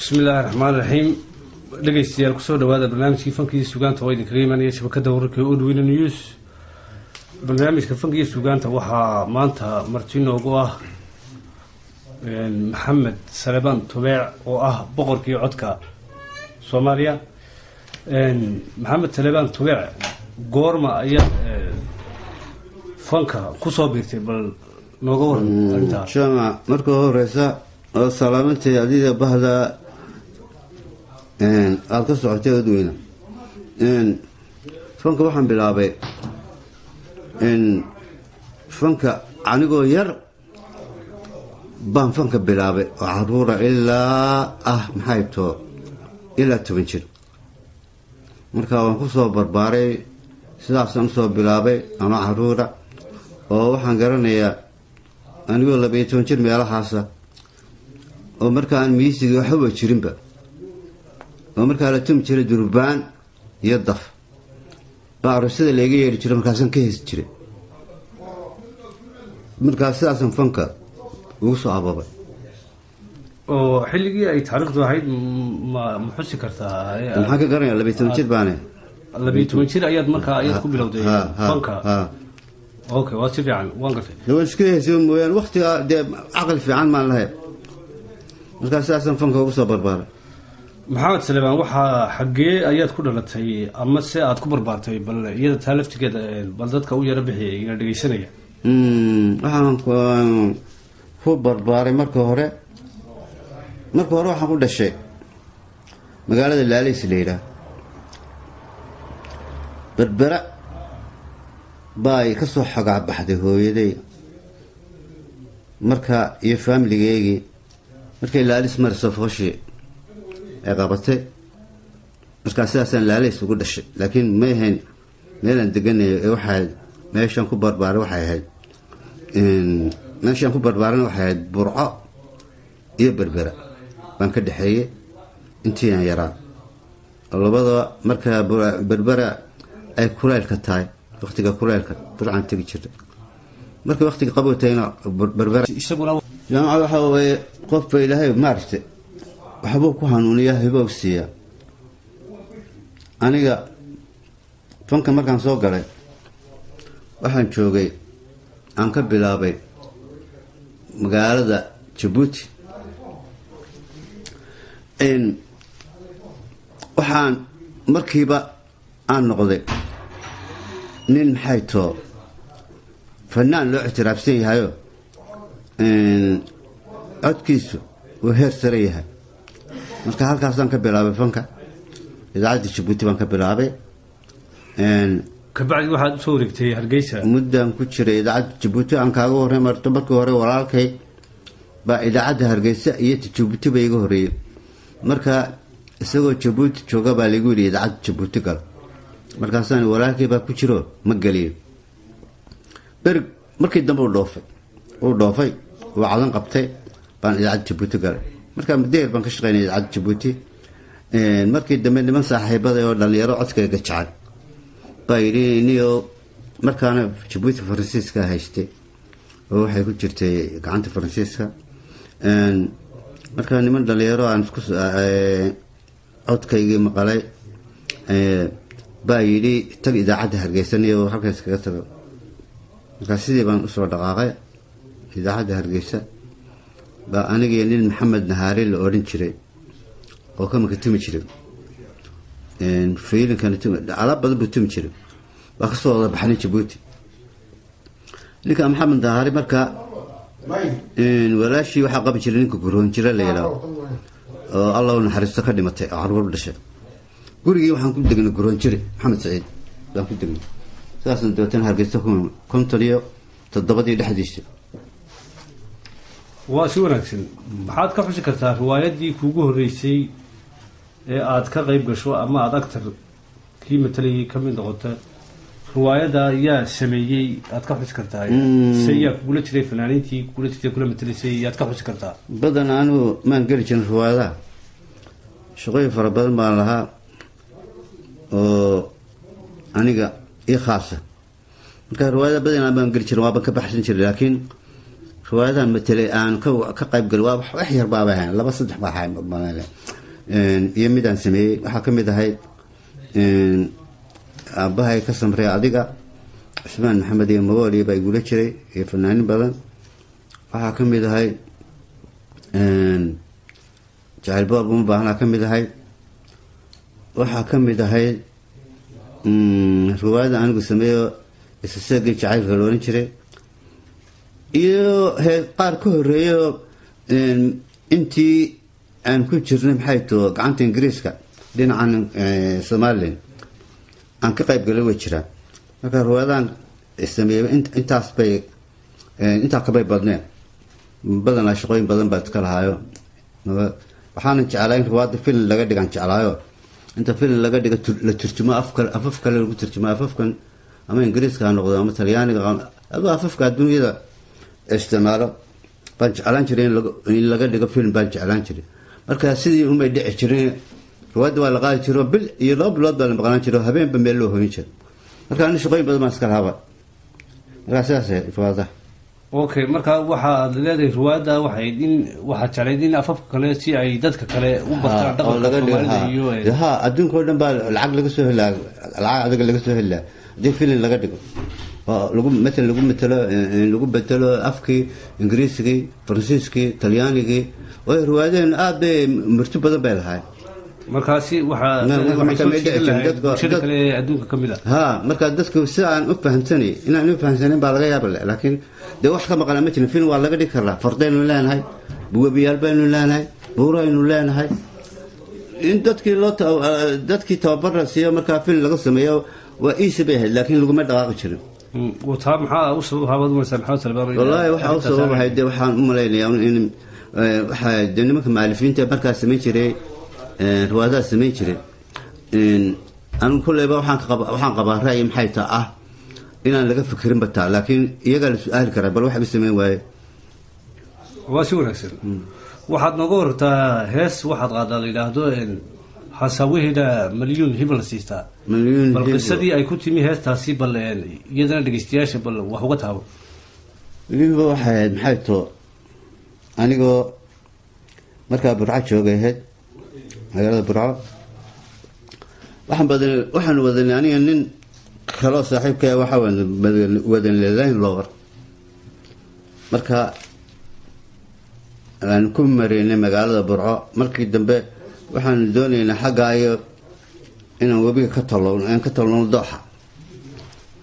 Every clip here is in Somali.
بسم الله الرحمن الرحيم dhegeystayaal kusoo dhawaada barnaamijkii fankiisa suugaanta oo idinkaga imanaya shabakada wararka ee Odweyne News. barnaamijka fankiisa suugaanta waxaa maanta marti noogu ah Maxamed Saleebaan Tubeec oo ah boqorkii codka Soomaaliya. Maxamed Saleebaan Tubeec goorma ayaa fanka kusoo biirtay bal nooga waran inta shama marka horeysa oo salaamantay adida bahda aad ka socotay Odweyne fanka waxaan bilaabay fanka anigoo yar baan fanka bilaabay oo caruura ilaa maxay too ilaa 10 jir marka waan ku soo barbaaray sidaas aan soo bilaabay ama caruura oo waxaan garanayaa anigoo 12 jir meelahaas oo marka aan miisiga waxba jirinba oo marka la tum jiray durbaan iyo daf baarasada leega yeeri jiray markaas ka hees jiray markaas sidaasan fanka ugu soo ababay oo xilligii ay taariikhdu ahayd ma xusi kartaa maxaa ka garanaya 12 jir baane 12 jir ayaad markaa ayaad ku bilowday fanka okay waa si fiican waan gartay loo iska heesay mooyaan waqtiga aqal fiican ma lahayn markaas sidaasan fanka ugu soo barbaaray maxamed Saleebaan waxa xagee ayaad ku dhalatay ama se aad ku barbaartay bal iyada taalaftigeeda bal dadka u yara bixiyay ina dhageysanaya waxaan ku barbaaray marka hore waxaan ku dhashay magaalada Laaleys leeyahay berbera bay ka soo xagaa baxday hooyaday marka iyo family-geeygi markay Laaleys marso fooshi ay qabatay marka sidaasan Laaleys ugu dhashay laakiin ma ahayn meelan deganay waxay meeshan ku barbaaray waxay ahayd meeshan ku barbaaran waxay ahayd Burco iyo Berbera baan ka dhaxeeyay intii aan yaraa labada marka Berbera ay kuleelka tahay waqtiga kuleelka Burcan tagi jirtay marka waqtiga qabowtayna Berbera isaguna jaamaca waxa weeye qof Ilaahay maartay waxba ku hanuuniyaa hibow siiya aniga fanka markaan soo galay waxaan joogay aan ka bilaabay magaalada Djibouti waxaan markiiba aan noqday nin maxay too fanaan loo ictiraafsan yahayo codkiisu uu heer sare yahay marka halkaasaan ka bilaabay fanka idaacadda Djibouti baan ka bilaabay kabacdi waxaad soo wareegtay Hargeysa muddaan ku jiray idaacadda Djibouti aan kaaga horey markii hore walaalkay baa idaacadda Hargeysa iyo Djibouti bay iga horeeyay marka isagoo Djibouti jooga baa lagu yiri idaacadda Djibouti gal markaasaan walaalkay baa ku jiro ma galiyo markii dambe uu dhoofay oo calan qabtay baan idaacadda Djibouti gal marka madeer baan ka shaqeynay idaacadda Djibouti markii dambe niman saaxiibada oo dhalinyaro codkayga jacay bayriiniyo markaana Djibouti Faransiiska haystay oo waxay ku jirtay gacanta Faransiiska marka niman dhalinyaro aan isku codkayga maqalay bayri tag idaacadda Hargeysa iyo halkaas kaga tago marka sidii baan u soo dhaqaaqay idaacadda Hargeysa baa aniga nin Maxamed Nahaari la oran jiray oo ka makatimi jiray fiilinkan ala badan buu timi jiray waa ka soo baxnay Djibouti ninka Maxamed Nahaari marka walaashi waxa qab jiray ninka guroon jira la yiraahdo oo Allah uu naxariisto ka dhimatay caruur dhashay gurigii waxaan ku degnay guroon jiray Maxamed Saciid baan ku degnay saasan dootan Hargeysa kontoliyo todobadii dhexdiisa waa si wanaagsan maxaad ka xusi kartaa riwaayadii kuugu horeysay ee aad ka qayb gasho ama aad actor kii matalay ka mid noqotay riwaayada yaa sameeyay aad ka xusi kartaa sayyaa kula jiray fanaaniintii kula jiray kula matalaysay aad ka xusi kartaa badan aanu maan geli jirin riwaayada shaqooyin fara badan baan lahaa oo aniga ii khaasa marka riwaayada badan baan geli jiray waa ka baxsan jiray laakiin riwaayadan matale aan ka qayb gal waa wax yar baa baahan laba saddex baa hayn iyo midaan sameeyey waxaa ka mid ahayd aabbahay ka samrey adiga cusmaan maxamed iyo magooliya baa igula jiray iyo fanaanin badan waxaa ka mid ahay jacayl boor uma baahnaa ka mid ahay waxaa ka mid ahayd riwaayada anigu sameeyo isaseegii jacaylka la ohan jiray iyo qaar ka horeeyo intii aan ku jirnay maxay too gacanta ingiriiska dhinacan somalilan aan ka qayb galay way jiraan marka riwaayadaan sameeyey intaas bay intaa kabay badneen badanaa shaqooyin badan baa iska lahaayo waxaanan jeclaa in riwaayada film laga dhigan jeclaayo inta film laga dhiga la turjumo afaf kale lagu turjumo afafkan ama ingiriiska ha noqdo ama talyaaniga aduu afafka adduunyada isticmaalo baan jeclaan jiray in laga dhigo film baan jeclaan jiray marka sidii umay dhici jirin riwaayada waa la qaadi jiro bil iyo 2 bilood baa la maqnaan jiro habeenba meel loo hoyin jiro marka ani shaqooyin badan baan iska lahaa marka sidaas riwaayada okay marka waxaad leedahay riwaayada waxaad jeclayd in afafka kale si ay dadka kale u bartaan dhaqanka Soomaalida iyo adduunka oo dhan baa lacag laga soo helaa lacag adiga laga soo helaa hadii film laga dhigo lagu lagu bedelo afkii ingiriisigii faransiiskii talyaanigii way riwaayadeen aad bay marti badan bay lahaay markaasi waxaa kale adduunka ka mid ah marka dadku si aan u fahamsanay inaan u fahamsanin baa laga yaabaa laakiin de wax ka maqan ma jirin film waa laga dhigi karaa fardaynu leenahay buubiyaal baynu leenahay buuraynu leenahay in dadkii tababar siiyo marka film laga sameeyo waa easy bay ahayd laakiin laguma dhaqaaqi jirin وطاب محا أوصل هذا مثلا محاولة البرية والله وحوصل هاي وحان ملايين إن وح دنيمك معلفين تبركة سميتشري روادة سميتشري إن أنا كل يوم وحان قبار رأي محيطة إن أنا لقى فكرين بتاع لكن يقال سؤال كرا بل واحد بيسميه واي واسيون أكسر واحد نقول تا هس واحد غادر إلى هذول حسويه ده مليون هبل سيستا مليون بل قصدي أي كنت مي هس تاسي بل يدنا دقيستياش بل وحوقتها مليون واحد محيطه أنا جو مركب برعة شو جهد هذا برعة وحن بدن يعني إن خلاص صاحب كي وحاول بدن لذين لور مركب أنا كم مرينا مقالة برعة مركب دنبه وحن دوني إن حاجة إنه وبي كتلون ضحى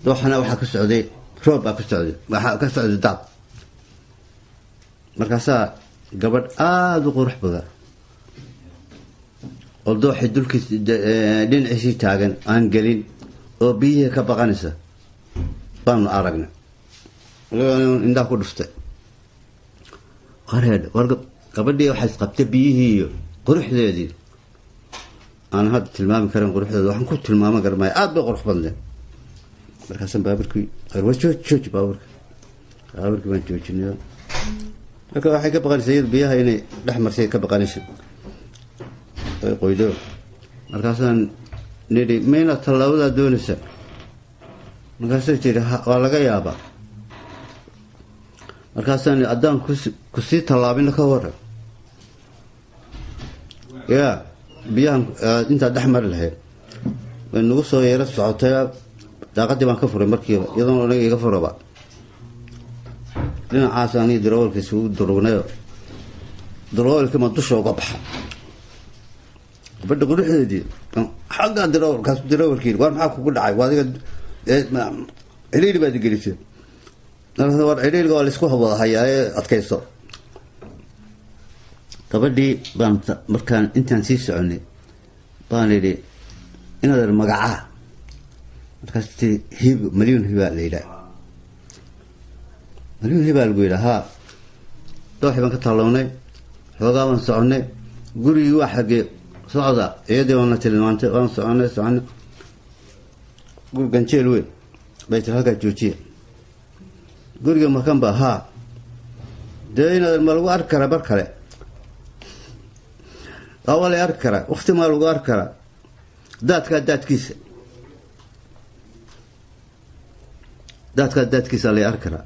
أنا وحك السعودية شوب السعودية وحك السعودية داب مركزا قبل وقرح بذا والضوحي دولك دين عشي تاغن آن قليل وبيه كبغانسة بان عرقنا إندا كل فتا قرهد ورقب قبل دي وحس قبت بيه قرح ذي أنا هذا تلمام كرم قرح ذي وحن كنت تلمام قرماي بقرح بذا مركزا بابركي قروة شوش بابركي ما تشوشني لكن واحد كبغان سيد بيها يعني الأحمر سيد كبغانيش قيدو مركزان نري مين الطلاوة دونسة مركزان تري ولا جيابا مركزان أدان كسي طلابين كورة يا بيها أنت الأحمر له النقص يرس عطيا تقدم عن كفر مركي يظن ولا يكفر بقى لنا عاساني درول كسود درونيو درول كما تشوا قبح بدك روح دي حاجه درول كير وار معك كل دعاي وادي عليلي بعد جلسه انا war عليلي قال اسكو هو هيا adkayso gabadhii baan markaan intaan sii soconay baan leeyahay inaad magaca markaas hib milyan hiba leeyahay مليون هبال قويلة ها دوحي بان كتالوني حوغا وان سعوني قولي واحد صعدا يدي وانا تلمانتي وان سعوني قول قنشي الوين بيت الهكا جوشي قولي مكان با ها دينا الملو أركرة بركرة أولي أركرة واختي مالو أركرة دات كيس اللي أركرة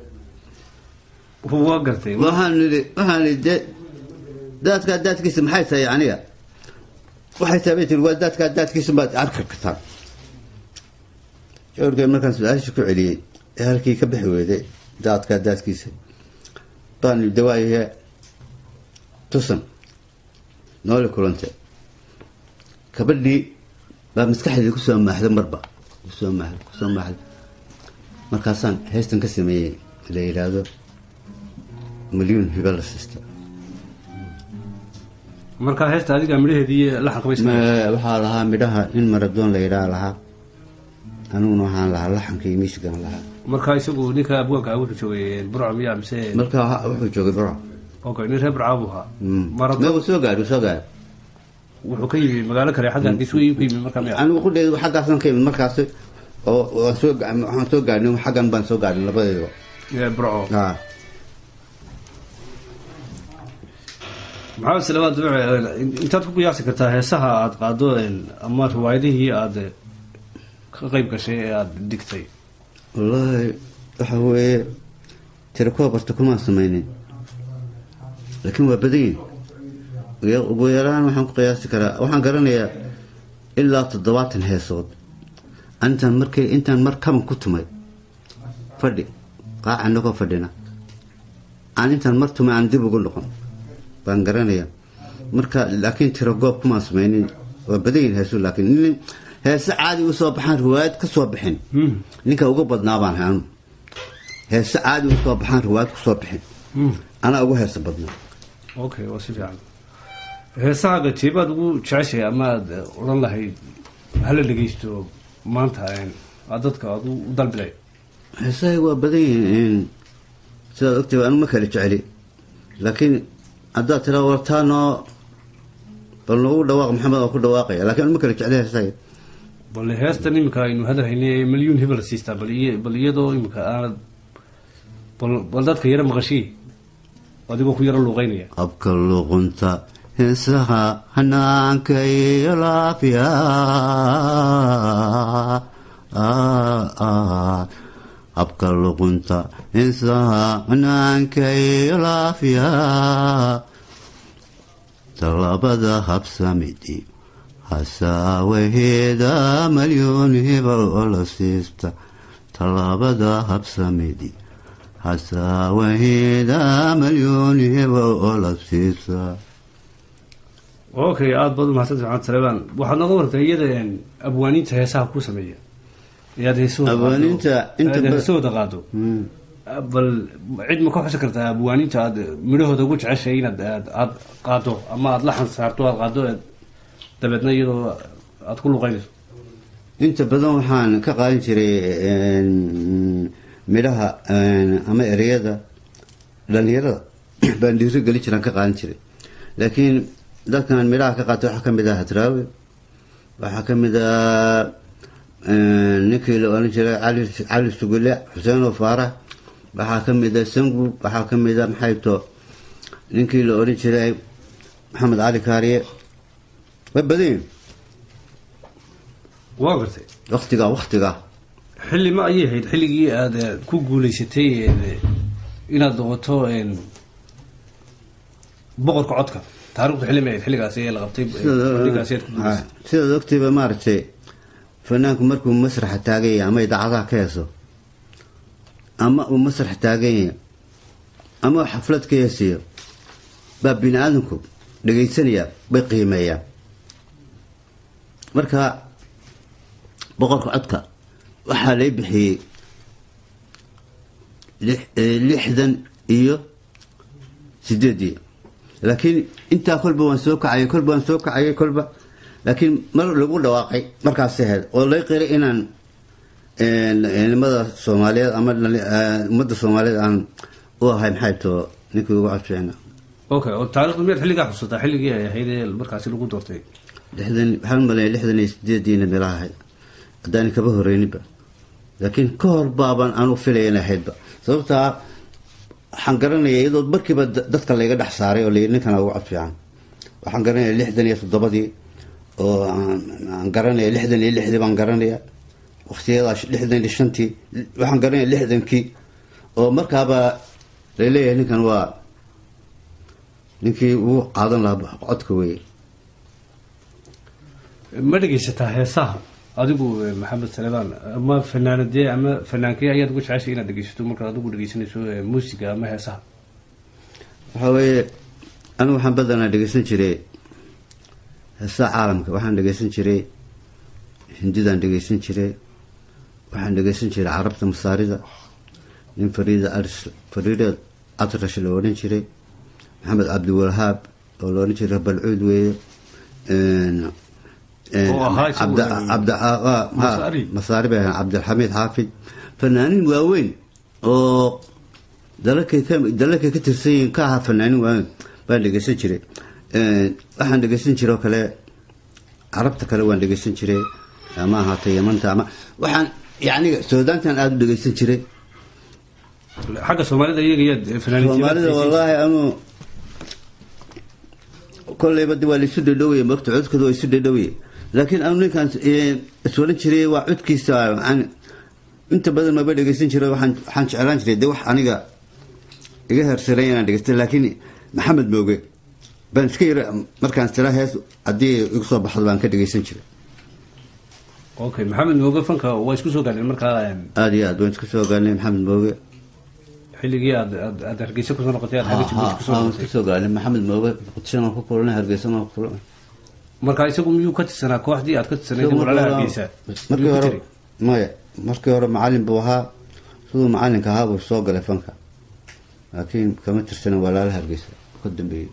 هو قرتي وهاني داتك اسم حيث يعني waxay taabay waa daadkiisa baad arki kartaa joorgay markaan su-aasha ku celiyey ee halkii ka bixi weyday daadkiisa baan dawaayahe tusan nooli kulante kabadhii baa maskaxdeeda kusoo maaxda marba kusoo maaxda markaasaan heestan ka sameeyey la yidhaahdo milyuun hiba la siista markaa heesta adiga midhaheedii laxanka waxaa lahaa midhaha nin maradoon la yidhaha lahaa aniguna waxaan lahaa laxanka iyo miisigan lahaa markaa isagu ninka abwaanka wuxuu joogay burco miyaa mise markaa wuxuu joogay burco okay nin reer burca buu ahaa maradoon soo gaadhi wuxuu ka yimi magaalo kale xagga Hargeysa ka yimi markaa miyaa anigu ku dheedo xaggaasan ka yimi markaas oo waxaan soo gaadhnay xaggan baan soo gaadhnay labadeedaba burco maxaa salawaad intaad ku qiyaasi kartaa heesaha aad qaado ama riwaayadihii aad ka qayb gashay ee aad digtay wallaahi waxa weeye tirakoob horta kumaan samaynin laakiin waa badanyihin ugu yaraan waxaan ku qiyaasi karaa waxaan garanayaa ilaa 70 heesood intaan mar kaban ku tumay fadhi qaaca anagoo fadhina aan intaan mar tumay aan dib ugu noqon baan garanayaa marka laakiin tirakoob kumaan samaynin waa badanyihin heeso laakiin nin heese caadi u soo baxaan riwaayad ka soo bixin ninka ugu badnaa baan haanu heese caadi u soo baxaan riwaayad ku soo bixin ana ugu heese badnaa okay waa si fiican heesaha gatiibaad ugu jeceshay ama aad oran lahayd hala dhageysto maanta dadka aad u dalbilay heesaha waa badan yihiin sidaad ogtay anu ma kala jeceli laakiin haddaad tiraa wartaanoo bal noogu dhawaaq maxamed oo ku dhawaaqaya laakiin anu ma kala jeceli heesaha bal heestan imika aynu hadalhaynay milyuun hiba la siistaa bal iyadoo imika aanad bal dadka yara maqashii adigoo ku yaro luuqeynaya abka luuqunta heesaha hanaanka iyo laafiya abka luuqunta heesaha hanaanka iyo laafiya talabada habsamidi hasaawaheeda milyuun hiba oo la siista talabada habsamidi hasaawaheeda milyuun hiba oo la siista okay aad baad umahadsantahay maxamed salebaan waxaad nooga wartay iyada abwaaniinta heesaha ku sameeya ayaad heesahooda qaado bal cid ma ka xusi kartaa abwaaniinta aad midhahooda ugu jeceshay inaad aad qaado ama aad laxan saarto aad qaado dabeedna iyadoo aad ku luqeynayso inta badan waxaan ka qaadan jiray midhaha ama ereyada dhalinyarada baan dhiiri geli jiraan ka qaadan jiray laakiin dadkan midhaha ka qaatay waxaa ka mid ah hadraawi waxaa ka mid ah ninkii la oran jiray cali sugule xuseen oo faarax waxaa ka mid ah sangu waxaa ka mid ah maxayto ninkii la oran jiray maxamed cali kaariye waa badan waa gartay waqtiga xilli ma ayay ahayd xilligii aad ku guulaysatay inaad noqoto boqorka codka taariikhda xilli ma ahayd xilligaasi ee la qabtay sidaad ogtayba maaragtay fanaanku markuu masraxa taagan yahay ama idaacadaha ka heeso ama uu masrax taagan yahay ama uu xaflad ka heesayo baa bini aadamku dhagaysanaya bay qiimeeyaan marka boqorka codka waxaa lay bixiyey 68 laakiin intaa kolba waan soo kacayay kolba laakiin mar lagu dhawaaqay markaas ahayd oo lay qiray inaan nimada Soomaaliyeed ama ummadda Soomaaliyeed aan u ahay maxay too ninkii ugu codfayna okay oo taariikhdu meel xilliga xusata xilligii ay ahayd markaas lagu doortay 68 meelaha hadaan ka horeyniba laakiin ka hor baaban aanu filayna ahaydba sababtaa waxaan garanayay iyadoo markiiba dadka laga dhex saaray oo ninkan ugu codfiican waxaan garanayay 67 oo aan garanayay 66 baan garanayay waqtiyada 65 waxaan garanayay 60kii oo markaaba leeyahay ninkan waa ninkii uu qaadan lahaa codka weey ma dhegeysataa heesaha adigu maxamed salebaan ama fanaanadee ama fanaankee ayaad ugu jeceshay inaad dhegeysato markaad adigu dhegeysanayso muusiga ama heesaha? waxaa weeye anigu waxaan badanaa dhegeysan jiray heesaha caalamka. waxaan dhegeysan jiray hindidaan dhegeysan jiray, waxaan dhegeysan jiray carabta masaarida, nin fariida atrash la odhan jiray, maxamed cabdiwahaab oo la odhan jiray balcuud weeye, masaari bay ahaan cabdilxamiid xaafid, fanaaniin waaweyn oo dalalkay ka tirsan yihiin ka ahaa fanaaniin waaweyn baan dhegeysan jiray. waxaan dhegeysan jiray oo kale carabta kale waan dhegeysan jiray, ama ahaata yamanta, ama waxaan yani suudaantan aada u dhegeysan jiray. xagga soomaalida iyaga soomaalida wallaahi anuu kolleyba waa la isu dhadhowaya, mogta codkooda waa isu dhadhowaya, laakiin anu ninkaan iswalan jiray waa codkiisa inta badan maba dhegeysan jiray. waxaan jeclaan jiray de wax aniga iga hersaray inaan dhegeysta, laakiin maxamed mooge baan iska yara markaan tira hees haddii igu soo baxdo baan ka dhegeysan jiray. okay, maxamed mooge fanka waa isku soo gaadheen markaa? aada iyo aad waan isku soo gaadhnay maxamed mooge xilligii aad hargeysa kusoo noqotay, aad xagga Jabuuti kusoo noqotay? isku soo gaadhnay maxamed mooge muqdishona ku kulanay, hargeysana ku kulanay. marka isagu miyuu ka tirsanaa kooxdii aad ka tirsanayd walaalaa hargeysa? markii hore maya, markii hore macalin buu ahaa, siduu macalinka ahaa buu soo galay fanka, laakiin kama tirsanin walaalaha hargeysa ka dambeeyey.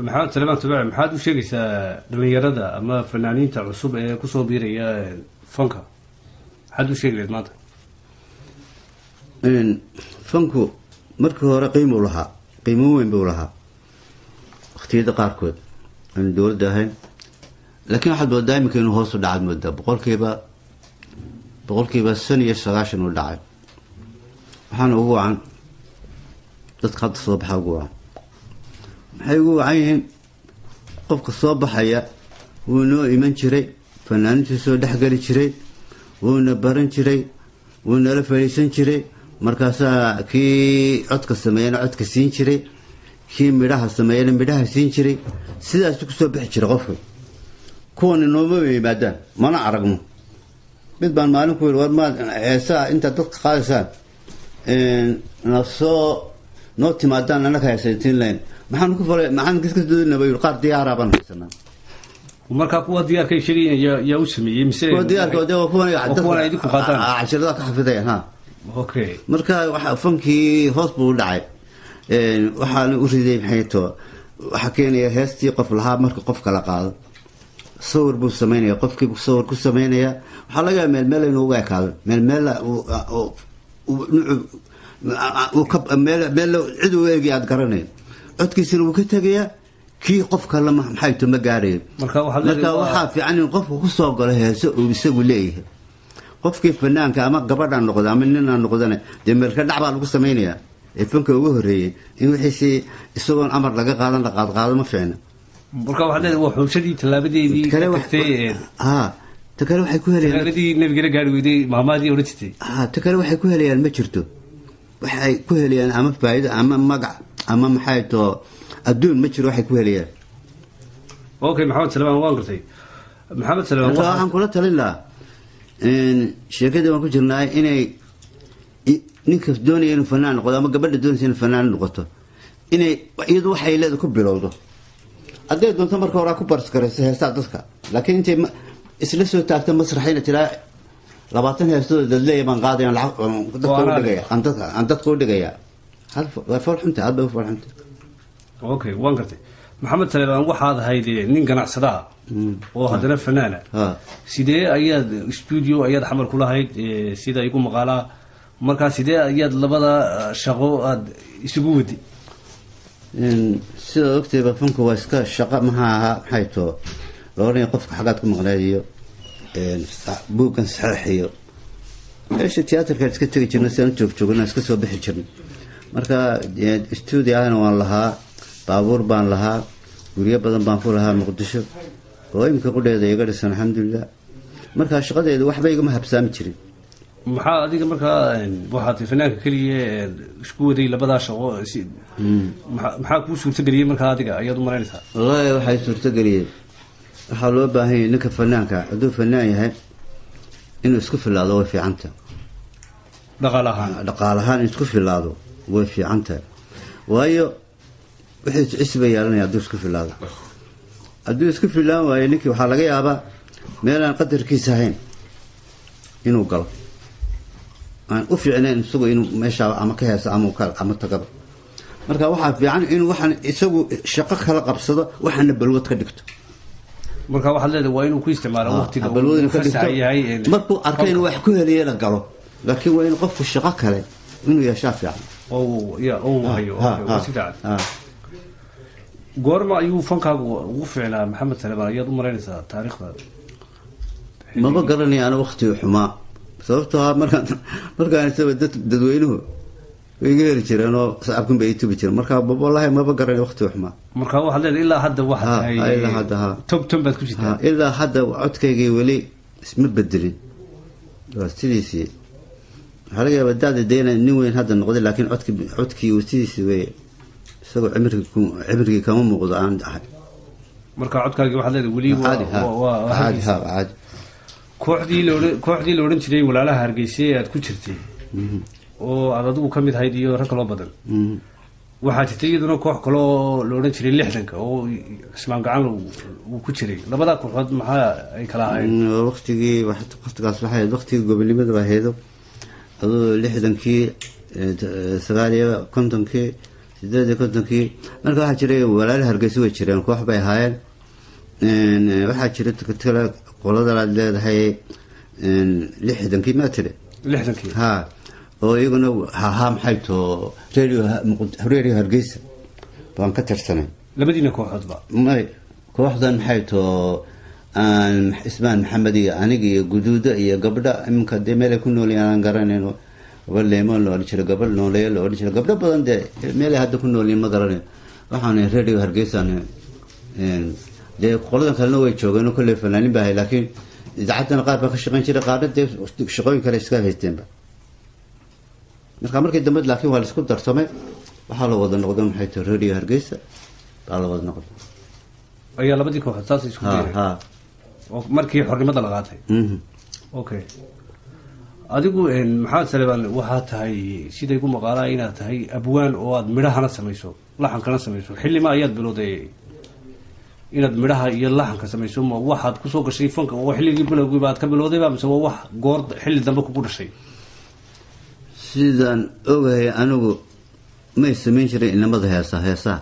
maxamed salebaan tubaaci, maxaad u sheegaysaa dhalinyarada ama fanaaniinta cusub ee kusoo biiraya fanka? maxaad u sheegi lahayd maanta? fanku markii hore qiimo lahaa, qiimo weyn buu lahaa waqtiyada qaarkood aan dowladda ahayn, laakiin waxaad moodaa iminka inuu hoos u dhacaad moodaa, boqolkiiba 95 uu dhacay. waxaana ugu wacan dadka hadda soo baxa ugu wacan. maxay ugu wacan yihiin? qofka soo baxaya wuu noo iman jiray, fanaaniintii soo dhexgeli jiray, wuuna baran jiray, wuu nala fadhiisan jiray, markaasaa kii codka sameeyana codka siin jiray, kii midhaha sameeyana midhaha siin jiray, sidaasu kusoo bixi jiray qofka. kuwani nooma yimaadaan, mana aragno. mid baan maalin ku yiri war maad heesaa intaad dadka qaadaysaan noo timaadaan anaka heesaytiin layn, maxaan ku falay, maxaan kiska doonaba yiri qaar diyaara baan haysanaa. marka kuwa diyaarkay sheegayeen yaa u sameeyay mise kuwa diyaarkooda waa kuwa idinku qaataan casharada ka xafidayaan? ha, okay. marka waxa fankii hoos buu u dhacay. waxaan u riday maxay too waxa keenaya heestii qof lahaa marka qof kala qaado sawir buu sameynaya, qofkii sawir ku sameynaya, waxaa laga meel inuu uga ekaado meel cid uu eegi aad garanayn, codkiisina wuu ka tegayaa, kii qof kale maxay too ma gaarayo. marka waxaa fiican in qofku ku soo galo heeso uu isagu leeyahay. qofkii fanaanka ama gabadhaan noqdo ama ninaan noqdana dee meelka dhac baa lagu samaynayaa. ee fanka ugu horreeyey in wixiisi isagoon amar laga qaadan la qaado ma fiicna. marka waxaad leedahay waa xushadii tallaabadeedii ka tagtay. ta kale waxay ku helayaan tallaabadeedii nabigana gaari weyday maamaadii odhan jirtay. ta kale waxay ku helayaan ma jirto, waxay ku helayaan ama faa'iido ama magac ama maxay too adduun ma jiro waxay ku helayaan. okay, maxamed salebaan waan gartay. maxamed salebaan waxaan kula talin lahaa sheekadii waan ku jirnaa inay ninka doonaya inuu fanaan noqdo ama gabadha doonaysa inay fanaan noqoto inay iyadu waxay leedahay ku bilowdo. hadday doonto marka hore ku barskarayso heesaa dadka, laakiin intay isla soo taagto masraxayna tiraa 20 heestood dad leeyahay baan qaadayaan lacag dadka u dhigaya aan dadka u dhigaya hal farxunta hal bay farxunta. okay, waan gartay. maxamed salebaan waxaad ahayd nin ganacsada oo haddana fanaana, sidee ayaad studio ayaad xamal ku lahayd sida igu maqaalaa, markaa sidee ayaad labada shaqo aad isugu wadi? sida ogtayba fanku waa iska shaqo maha aha, maxay too looranaya qofka xagaad ku maqnaadiyo buuggan saxiixiyo meesha tiyaatarka iska tegi jirna si aan joogjoogna iska soo bixi jirna. marka studio ahna waan lahaa, baabuur baan lahaa, guryo badan baan ku lahaa Muqdisho oo imika qudheeda iga dhisan alxamdulilah. marka shaqadeedu waxba igama habsaami jirin. maxaa adiga markaa waxaad fanaanka keliya isku waday labadaa shaqo? maxaa kuu suurtageliyey markaa adiga ayaad u malaynaysaa? wallaahi waxay suurtageliyey waxaa loo baahan yahay ninka fanaanka hadduu fanaan yahay inuu isku filaado way fiicanta dhaqaal ahaan in isku filaado way fiicanta waayo wixii cisba yeelanaya hadduu isku filaado hadduu isku filaan waayo ninkii waxaa laga yaabaa meelaan qadarkiisa ahayn inuu galo aan u fiicnayn isagu inuu meeshaa ama ka heeso ama tagaba marka waxaa fiican inuu waxaan isagu shaqo kala qabsado waxaana balwad ka dhigto marka waxaad leedahay waa inuu ku isticmaalo waqtiga balwadina ka dhigto markuu arkay inuu wax ku heliye la galo laakiin waa inuu qofku shaqo kale inuu yeeshaa fiican hayo si fiican goorma ayuu fankaagu ugu fiicnaa maxamed Saleebaan ayaad u maraynaysaa taariikhda maba garanaya ana waqtiga xumaa sababtoo ah markaan isaba dadweynuhu way iga heli jireen oo sacabkan bay tubi jireen marka wallahi maba garanaya waqtiga xumaa marka waxaad leedahay ilaa hadda waxaad tahay ilaa hadda top baad ku jirtaa ilaa hadda codkaygii weli isma bedelin waa sidiisii waxaa laga yaabaa daada deena nin weyn hadda noqday laakiin codkii sidiisii wey isagoo cimrigii kama muuqdo aan ahay marka codkaagii waxaad leedahay weli caadi kooxdii la odhan jiray walaalaha Hargeysa aad ku jirtay oo aad adigu ka mid ahayd iyo rag kaloo badan waxaa jirtay iyaduna koox kale oo la odhan jiray 60 oo Ismaan Gacan uu ku jiray labada kooxood maxaa ay kala ahaayeen waqtigaas waxay ahayd waqtigii gobonimada baa heedo adoo 60kii 59kii 58kii marka waxaa jiray walaalaha Hargeysa way jireen koox bay ahaayeen waxaa jiray kale qolada la leedahay 60kii ma tiri 60kii oo iyaguna maxay too radio Hargeysa baan ka tirsanay labadiina kooxoodba kooxdan maxay too Ismaan Maxamed iyo aniga iyo guduuda iyo gabdha iminka dee meel ay ku noolayeen aan garanayno gabadh leemoon la odhan jiray gabadh nooleeya la odhan jiray gabdho badan dee meel ay hadda ku noolyiin ma garanayo waxaan radio Hargeysa dee qoladan kalena way joogeen oo kolley fanaanin baahay laakiin idaacadana qaar baa ka shaqayn jiray qaarna dee shaqooyin kale iska haysteenba markii dambe laakiin waa la isku darsamay waxaa la wada noqday maxay tahay radio Hargeysa baa la wada noqday ayaa labadii kooxood saas isku diray oo markii xornimada la qaatay okay adigu maxamed Saleebaan waxaa tahay siday ku maqaalaa inaad tahay abwaan oo aad midhahana samayso laxankana samayso xillima ayaad bilowday inaad midhaha iyo laxanka samayso ma waxaad ku soo gashay fanka oo xilligii bilowgii baad ka bilowday mise waa wax goor xilli dambe kugu dhashay sidaan ogahay anigu ma samayn jiray inamada heesaha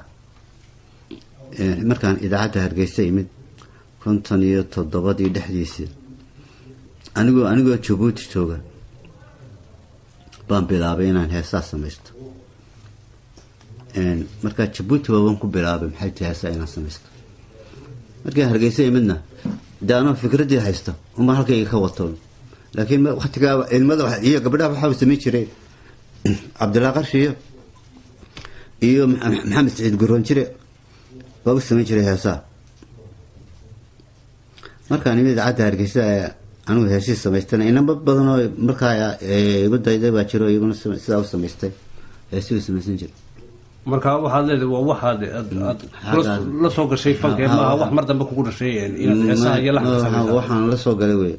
markaan idaacadda Hargeysa imid 57 dhexdiisii anigoo Djibouti jooga baan bilaabay inaan heesaha samaysto marka Djibouti waan ku bilaabay maxay tahay heesaha inaan samaysto markaan Hargeysa imidna daano fikradii haysto uma halkayga ka wato laakiin waqtiga ilmada iyo gabdhaha waxa uu sameey jiray Cabdullah Qarshiyo iyo Maxamed Saciid Guroon jiray baa uu sameey jiray heesaha markaan imid idaacadda Hargeysa anigu heesii samaystay inaba badan oo markaa igu dayday baa jiro iyaguna sidaa u samaystay heesii samaysan jiray marka waxaad leedahay waa waxaad la soo gashay fanka ma wax mar dambe kugu dhashay inaad heesaha iyo laxanka samayso waxaan la soo galay way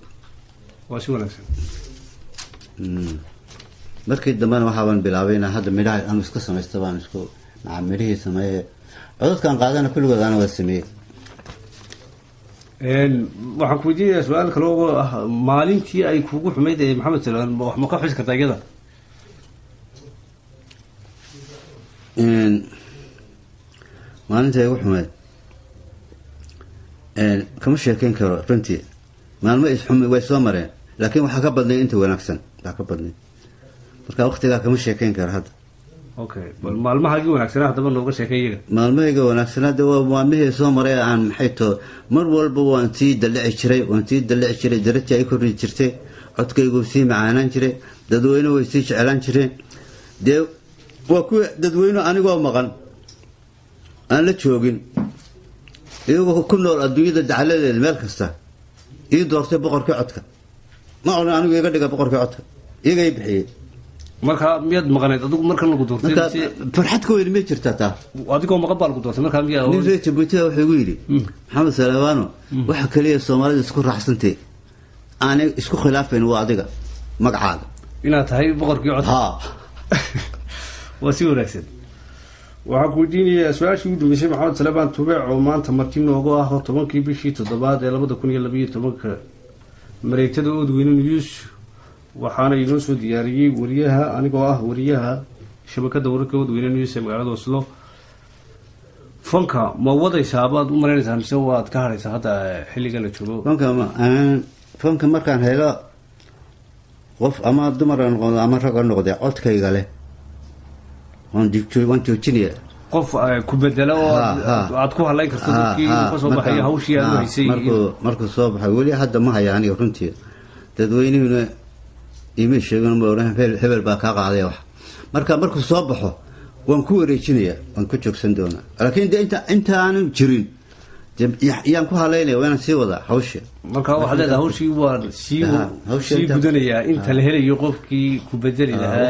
waa si wanaagsan markii dambena waxaan bilaabay inaan hadda midhaha aan iska samaysto baan isku midhihii sameeyay codadkan qaadana kulligood aan wada sameeyay waxaan ku weydiinayaa su'aal kale oo ah maalintii ay kugu xumayd ee maxamed Saleebaan wax ma ka xus kartaa iyada maalintii ay ugu xumayd kama sheekeyn karo runtii maalmo isxumi way soo mareen laakiin waxaa ka badnay inta wanaagsan waxaa ka badnay marka waqtigaa kama sheekeyn karo hadda okay bal maalmahaagii wanaagsanaa haddaba nooga sheekay iyaga maalmahayga wanaagsanaa de waa maalmihii soo maray aan maxay too mar walba waan sii dalici jiray darajii ay kordhi jirtay codkaygu sii macaanaan jiray dadweyne way sii jeclaan jireen dee waa kuwa dadweyne anigoo maqan aan la joogin iyagoo ku nool adduunyada dacaladeeda meel kasta ii doortay boqorkii codka ma odhan anigu iga dhiga boqorkii codka iyagay bixiyey marka miyaad maqanayd adigu markan lagu doortay farxad ku weyn ma jirtaa taa adigoo maqan baa lagu doortay marka miyaa nin reer Jabuuti wuxuu igu yidhi maxamed salawaano waxa kaliya Soomaalida isku raaxsantay aanay isku khilaafeen waa adiga magacaaga inaad tahay boqorkii cod ha waa si wanaagsan waxaan ku weydiinayaa su-aashii ugu dambeysay maxamed salebaan tubeec oo maanta marti noogu ah 10kii bishii 7 ee 2012 mareegtada Oodweyne News waxaana inoo soo diyaariyay wariyaha anigoo ah wariyaha shabakada wararka Oodweyne News ee magaalada Oslo fanka ma wadaysaa baad u mareynaysaa mise waad ka haraysaa hadda xilliga la joogo fanka markaan helo qof ama dumar noqdo ama rag noqdo codkayga leh waan joojinaya qof ku bedelo oo aad ku halayn karto dadkii ka soo baxay hawshii aad haysay markuu soo baxay wali hadda ma hayaan runtii dadweynuhuna ima sheegan ma oran hebel baa ka qaaday wax markuu soo baxo waan ku wareejinaya waan ku joogsan doonaa laakiin inta aan jirin yaan ku haleynaya waan sii wada hawsha marka waxa leedahay hawshii waa sii gudanaya inta la helayo qofkii ku bedeli lahaa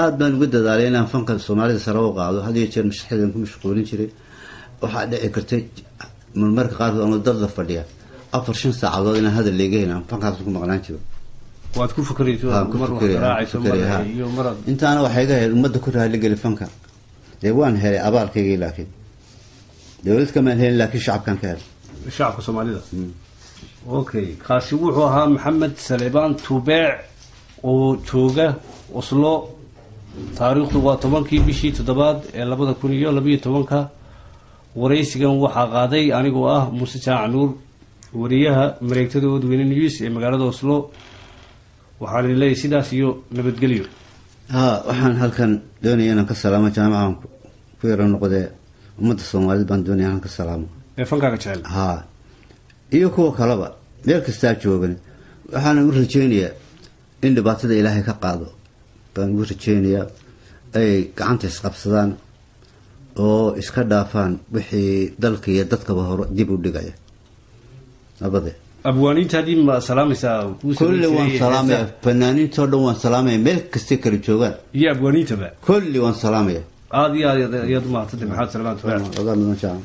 aad baan ugu dadaalay inaan fanka Soomaalida sare u qaado hadii jeer mashxadan ku mashquulin jiray waxa dhici kartay marmarka qaar oo dad la fadhiya 4 saacadood inaan hadal leeyahay fankaas ku maqnaan jiro waad ku fikrayso mar wax raacayso iyo marad intaana waxa iga heer umada ku raali gali fanka waan helay abaalkayga laakiin dawlad kama helin laakiin shacabkan ka helay shacabka Soomaalida okay qaasi wuxuu ahaa maxamed salebaan tubeec oo jooga Oslo taariikhdu waa 10kii bishii 7 ee 2012 wareysigan waxaa qaaday anigoo ah Muuse Jaac Nuur wariyaha mareegtada Oodweyne News ee magaalada Oslo waxaan leeyahay sidaas iyo nabadgelyo waxaan halkan doonayaa inaan ka salaamo jaamacan ku yara noqday ummadda Soomaaliyeed baan doonayaa inaan ka salaamo fankaaga jecel iyo kuwa kaleba meel kasta joogan waxaan u rajeynayaa in dhibaatada Ilaahay ka qaado baan u rajeynayaa ay gacanta isqabsadaan oo iska dhaafaan wixii dalka iyo dadkaba hor dib u dhigaya abade abwaaniinta hadii ma salaamaysa kulli waan salaamay fanaaniinta oo dhan waan salaamay meel kasta kala joogan iyo abwaaniinta ba kulli waan salaamay aad iyo ma tadii maxamed salebaan tubeec odan ma jaan